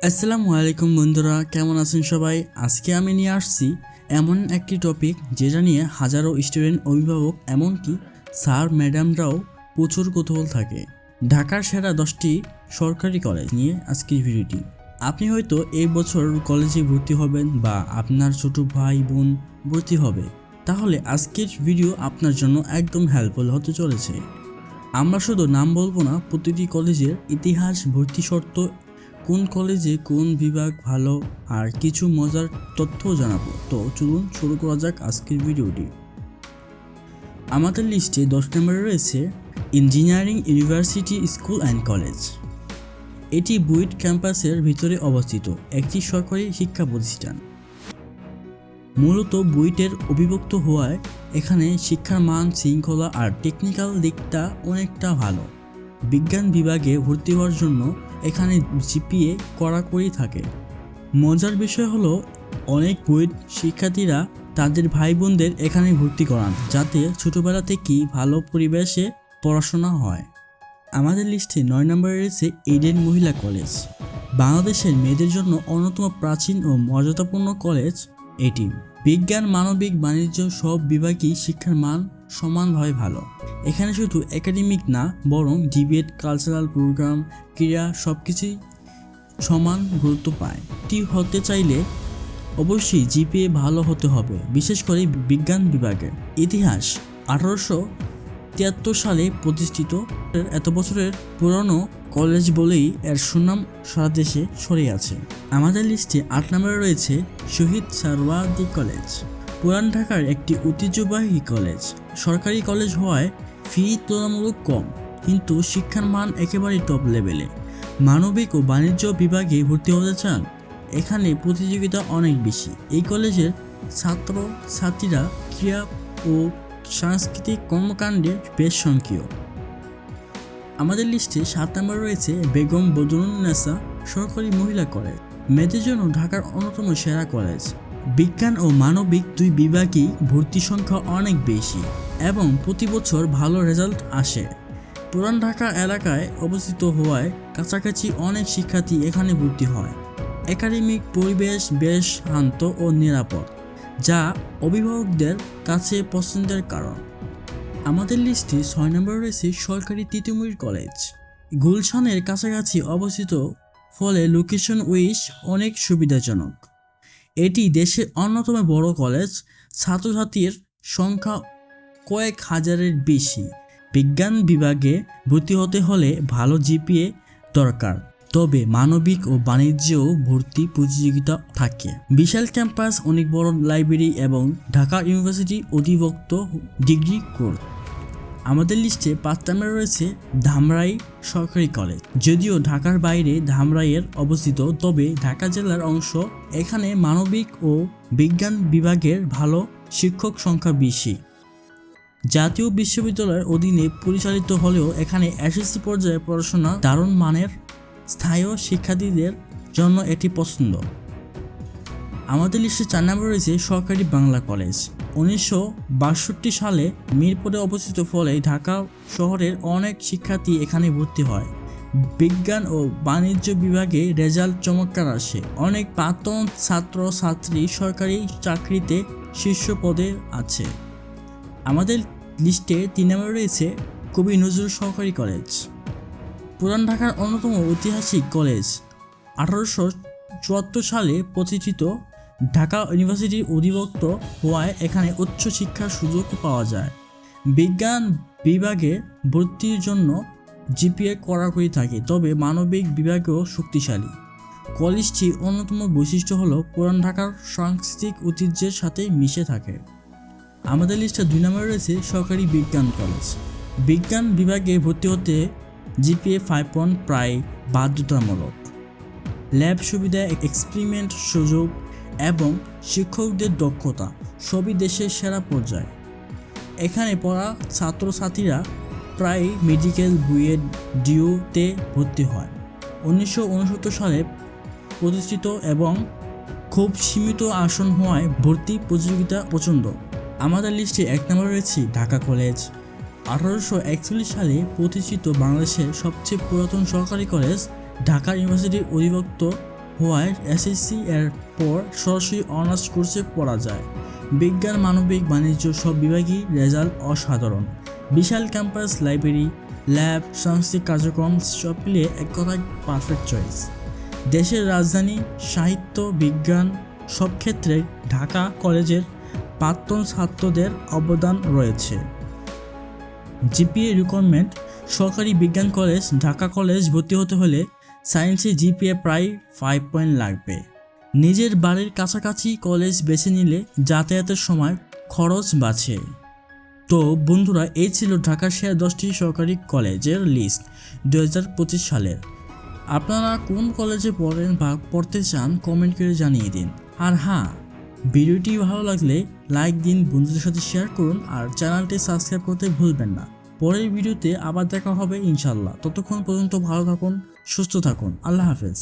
আসসালামু আলাইকুম বন্ধুরা, কেমন আছেন সবাই? আজকে আমি নিয়ে আসছি এমন একটি টপিক যেটা নিয়ে হাজারো স্টুডেন্ট, অভিভাবক, এমনকি স্যার ম্যাডামরাও প্রচুর কৌতূহল থাকে। ঢাকার সেরা 10টি সরকারি কলেজ নিয়ে আজকের ভিডিওটি। আপনি হয়তো এই বছর কলেজে ভর্তি হবেন বা আপনার ছোট ভাই বোন ভর্তি হবে, তাহলে আজকের ভিডিও আপনার জন্য একদম হেল্পফুল হতে চলেছে। আমরা শুধু নাম বলবো না, প্রতিটি কলেজের ইতিহাস, ভর্তি শর্ত, কোন কলেজে কোন বিভাগ ভালো, আর কিছু মজার তথ্যও জানাবো। তো চলুন শুরু করা যাক আজকের ভিডিওটি। আমাদের লিস্টে 10 নম্বরে রয়েছে engineering university school and college. এটি বুয়েট ক্যাম্পাসের ভিতরে অবস্থিত একটি সরকারি শিক্ষা প্রতিষ্ঠান। মূলত বুয়েটের অবিভক্ত হওয়ায় এখানে শিক্ষার মান, শৃঙ্খলা আর টেকনিক্যাল দিকটা অনেকটা ভালো। বিজ্ঞান বিভাগে ভর্তি হওয়ার জন্য এখানে জিপিএ কড়াকড়ি থাকে। মজার বিষয় হলো, অনেক বুয়েট শিক্ষার্থীরা তাদের ভাই বোনদের এখানে ভর্তি করান, যাতে ছোটবেলা থেকেই ভালো পরিবেশে পড়াশোনা হয়। আমাদের লিস্টে 9 নম্বরে রয়েছে ইডেন মহিলা কলেজ। বাংলাদেশের মেয়েদের জন্য অন্যতম প্রাচীন ও মর্যাদাপূর্ণ কলেজ এটি। বিজ্ঞান, মানবিক, বাণিজ্য সব বিভাগেই শিক্ষার মান সমানভাবে ভালো। এখানে শুধু একাডেমিক না, বরং ডিবেট, কালচারাল প্রোগ্রাম, ক্রীড়া সবকিছুই সমান গুরুত্ব পায়। টি হতে চাইলে অবশ্যই জিপিএ ভালো হতে হবে, বিশেষ করে বিজ্ঞান বিভাগে। ইতিহাস: 1873 সালে প্রতিষ্ঠিত, এত বছরের পুরনো কলেজ বলেই এর সুনাম সারা দেশে ছড়িয়ে আছে। আমাদের লিস্টে 8 নম্বরে রয়েছে শহীদ সারওয়ার্দী কলেজ। পুরান ঢাকার একটি ঐতিহ্যবাহী কলেজ। সরকারি কলেজ হওয়ায় ফি তুলনামূলক কম, কিন্তু শিক্ষার মান একেবারেই টপ লেভেলে। মানবিক ও বাণিজ্য বিভাগে ভর্তি হতে চান? এখানে প্রতিযোগিতা অনেক বেশি। এই কলেজের ছাত্র ছাত্রীরা ক্রীড়া ও সাংস্কৃতিক কর্মকাণ্ডে বেশ সক্রিয়। আমাদের লিস্টে 7 নম্বর রয়েছে বেগম বদরুন্নেসা সরকারি মহিলা কলেজ। মেয়েদের জন্য ঢাকার অন্যতম সেরা কলেজ। বিজ্ঞান ও মানবিক দুই বিভাগেই ভর্তি সংখ্যা অনেক বেশি এবং প্রতি বছর ভালো রেজাল্ট আসে। পুরান ঢাকা এলাকায় অবস্থিত হওয়ায় কাছাকাছি অনেক শিক্ষার্থী এখানে ভর্তি হয়। একাডেমিক পরিবেশ বেশ শান্ত ও নিরাপদ, যা অভিভাবকদের কাছে পছন্দের কারণ। আমাদের লিস্টে 6 নম্বরে রয়েছে সরকারি তিতুমীর কলেজ। গুলশানের কাছাকাছি অবস্থিত, ফলে লোকেশন ওয়াইজ অনেক সুবিধাজনক। এটি দেশের অন্যতম বড় কলেজ। ছাত্রছাত্রীর সংখ্যা কয়েক হাজারের বেশি। বিজ্ঞান বিভাগে ভর্তি হতে হলে ভালো জিপিএ দরকার, তবে মানবিক ও বাণিজ্যেও ভর্তি প্রতিযোগিতা থাকে। বিশাল ক্যাম্পাস, অনেক বড় লাইব্রেরি এবং ঢাকা ইউনিভার্সিটি অধিভুক্ত ডিগ্রি কোর্স। আমাদের লিস্টে 5 নম্বরে রয়েছে ধামরাই সরকারি কলেজ। যদিও ঢাকার বাইরে ধামরাইয়ের অবস্থিত, তবে ঢাকা জেলার অংশ। এখানে মানবিক ও বিজ্ঞান বিভাগের ভালো শিক্ষক সংখ্যা বেশি। জাতীয় বিশ্ববিদ্যালয়ের অধীনে পরিচালিত হলেও এখানে এসএসসি পর্যায়ে পড়াশোনা দারুণ মানের। স্থায়ী শিক্ষার্থীদের জন্য এটি পছন্দ। আমাদের লিস্টে 4 নম্বরে রয়েছে সরকারি বাংলা কলেজ। 1962 সালে মিরপুরে অবস্থিত, ফলে ঢাকা শহরের অনেক শিক্ষার্থী এখানে ভর্তি হয়। বিজ্ঞান ও বাণিজ্য বিভাগে রেজাল্ট চমৎকার আসে। অনেক প্রাক্তন ছাত্র ছাত্রী সরকারি চাকরিতে শীর্ষ পদে আছে। আমাদের লিস্টে 3 নম্বরে রয়েছে কবি নজরুল সরকারি কলেজ। পুরান ঢাকার অন্যতম ঐতিহাসিক কলেজ। 1874 সালে প্রতিষ্ঠিত, ঢাকা ইউনিভার্সিটির অধিভুক্ত হওয়ায় এখানে উচ্চ শিক্ষার সুযোগ পাওয়া যায়। বিজ্ঞান বিভাগে ভর্তির জন্য জিপিএ কড়াকড়ি থাকে, তবে মানবিক বিভাগেও শক্তিশালী। কলেজটির অন্যতম বৈশিষ্ট্য হলো পুরান ঢাকার সাংস্কৃতিক ঐতিহ্যের সাথে মিশে থাকে। আমাদের লিস্টে 2 নম্বরে রয়েছে সরকারি বিজ্ঞান কলেজ। বিজ্ঞান বিভাগে ভর্তি হতে জিপিএ 5 প্রায় বাধ্যতামূলক। ল্যাব সুবিধা, এক্সপেরিমেন্ট সুযোগ এবং শিক্ষকদের দক্ষতা সবই দেশের সেরা পর্যায়ে। এখানে পড়া ছাত্রছাত্রীরা প্রায় মেডিকেল, বুয়েট, ডিউতে ভর্তি হয়। 1969 সালে প্রতিষ্ঠিত এবং খুব সীমিত আসন হওয়ায় ভর্তি প্রতিযোগিতা প্রচণ্ড। আমাদের লিস্টে 1 নম্বরে রয়েছে ঢাকা কলেজ। 1841 সালে প্রতিষ্ঠিত বাংলাদেশের সবচেয়ে পুরাতন সরকারি কলেজ। ঢাকা ইউনিভার্সিটির অধিভুক্ত হওয়ায় এসএসসি এর পর সরাসরি অনার্স কোর্সে পড়া যায়। বিজ্ঞান, মানবিক, বাণিজ্য সব বিভাগই রেজাল্ট অসাধারণ। বিশাল ক্যাম্পাস, লাইব্রেরি, ল্যাব, সাংস্কৃতিক কার্যক্রম সব মিলিয়ে এক কথায় পারফেক্ট চয়েস। দেশের রাজধানী, সাহিত্য, বিজ্ঞান সব ক্ষেত্রে ঢাকা কলেজের প্রাক্তন ছাত্রদের অবদান রয়েছে। জিপিএ রিকোয়ারমেন্ট: সরকারি বিজ্ঞান কলেজ ঢাকা কলেজ ভর্তি হতে হলে সায়েন্সে জিপিএ প্রায় 5 পয়েন্ট লাগবে। নিজের বাড়ির কাছাকাছি কলেজ বেছে নিলে যাতায়াতের সময় খরচ বাঁচে। তো বন্ধুরা, এই ছিল ঢাকার সেরা 10টি সরকারি কলেজের লিস্ট 2025 সালের। আপনারা কোন কলেজে পড়েন বা পড়তে চান কমেন্ট করে জানিয়ে দিন। আর হ্যাঁ, ভিডিওটি ভালো লাগলে লাইক দিন, বন্ধুদের সাথে শেয়ার করুন আর চ্যানেলটি সাবস্ক্রাইব করতে ভুলবেন না। পরের ভিডিওতে আবার দেখা হবে ইনশাল্লাহ। ততক্ষণ পর্যন্ত ভালো থাকুন, সুস্থ থাকুন। আল্লাহ হাফেজ।